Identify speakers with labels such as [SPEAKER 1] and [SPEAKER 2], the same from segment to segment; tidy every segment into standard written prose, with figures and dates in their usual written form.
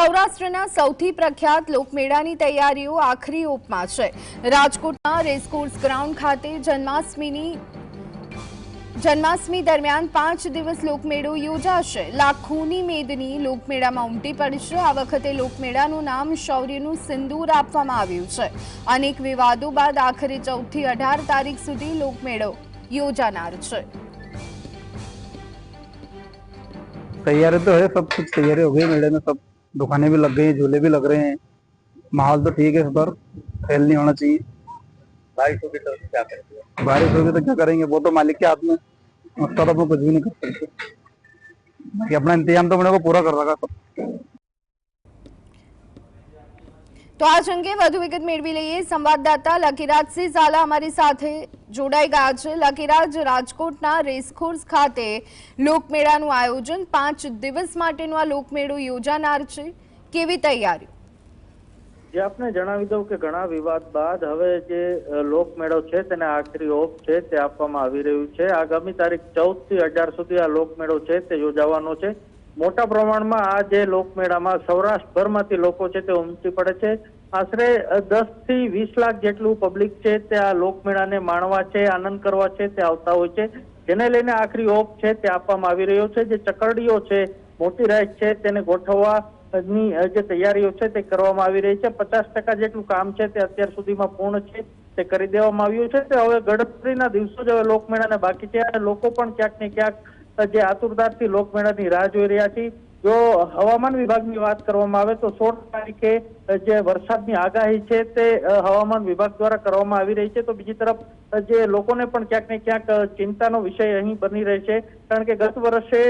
[SPEAKER 1] સૌરાષ્ટ્રના સૌથી પ્રખ્યાત લોકમેળાની તૈયારીઓ આખરી ઓપમાં છે। રાજકોટના રેસકોર્સ ગ્રાઉન્ડ ખાતે જન્માષ્ટમી દરમિયાન 5 દિવસ લોકમેળો યોજાશે। લાખોની મેદની લોકમેળામાં ઉમટી પડશે। આ વખતે લોકમેળાનું નામ શૌર્યનું સિંદૂર આપવામાં આવ્યું છે। અનેક વિવાદો બાદ આખરે 14 થી 18 તારીખ સુધી લોકમેળો યોજાનાર છે।
[SPEAKER 2] तैयारी तो है, सब कुछ तैयारी हो गई। मेले में सब दुकानें भी लग गई, झूले भी लग रहे हैं। माहौल तो ठीक है, इस बार फेल नहीं होना चाहिए। बारिश होगी तो क्या करेंगे? बारिश होगी तो क्या करेंगे, वो तो मालिक के हाथ में, उसका तो कुछ भी नहीं कर सकते। बाकी अपना इंतजाम तो अपने को पूरा कर रखा सब।
[SPEAKER 1] तो आज अंगे વધુ વિગત મેળવી લઈએ। સંવાદદાતા લકીરાજસિંહ ઝાલા અમારી સાથે જોડાઈ ગયા છે। લકીરાજ, રાજકોટના રેસકોર્સ ખાતે લોકમેળાનું આયોજન 5 દિવસ માટેનો આ લોકમેળો યોજાનાર છે, કેવી તૈયારી?
[SPEAKER 3] જે આપને જણાવી દઉં કે ઘણા વિવાદ બાદ હવે જે લોકમેળો છે તેને આખરી ઓપ છે તે આપવામાં આવી રહ્યું છે। આગામી તારીખ 14 થી 18 સુધી આ લોકમેળો છે તે યોજાવાનો છે। મોટા પ્રમાણમાં આ જે લોકમેળામાં સૌરાષ્ટ્રભરમાંથી લોકો છે તે ઉમટી પડે છે। આશરે 10 થી 20 લાખ જેટલું પબ્લિક છે તે આ લોકમેળાને માણવા છે, આનંદ કરવા છે તે આવતા હોય છે, જેને લઈને આખરી ઓપ છે તે આપવામાં આવી રહ્યો છે। જે ચકરડીઓ છે, મોટી રાઈડ છે તેને ગોઠવવાની જે તૈયારીઓ છે તે કરવામાં આવી રહી છે। 50% જેટલું કામ છે તે અત્યાર સુધીમાં પૂર્ણ છે તે કરી દેવામાં આવ્યું છે। તે હવે ગણતરીના દિવસો જ હવે લોકમેળાને બાકી છે અને લોકો પણ ક્યાંક ને ક્યાંક જે આતુરતાથી લોકમેળાની રાહ જોઈ રહ્યા છે। જો હવામાન વિભાગની વાત કરવામાં આવે તો 16 તારીખે જે વરસાદની આગાહી છે તે હવામાન વિભાગ દ્વારા કરવામાં આવી રહી છે। તો બીજી તરફ જે લોકોને પણ ક્યાંક ને ક્યાંક ચિંતાનો વિષય અહીં બની રહે છે, કારણ કે ગત વર્ષે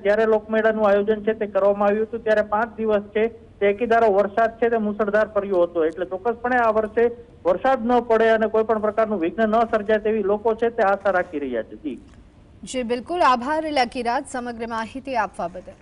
[SPEAKER 3] જ્યારે લોકમેળાનું આયોજન છે તે કરવામાં આવ્યું હતું ત્યારે 5 દિવસ છે તે એકીદારો વરસાદ છે તે મુસળધાર પડ્યો હતો। એટલે ચોક્કસપણે આ વર્ષે વરસાદ ન પડે અને કોઈ પણ પ્રકારનું વિઘ્ન ન સર્જાય તેવી લોકો છે તે આશા રાખી રહ્યા છે।
[SPEAKER 1] જી બિલકુલ, આભાર લકીરાજ સમગ્ર માહિતી આપવા બદલ।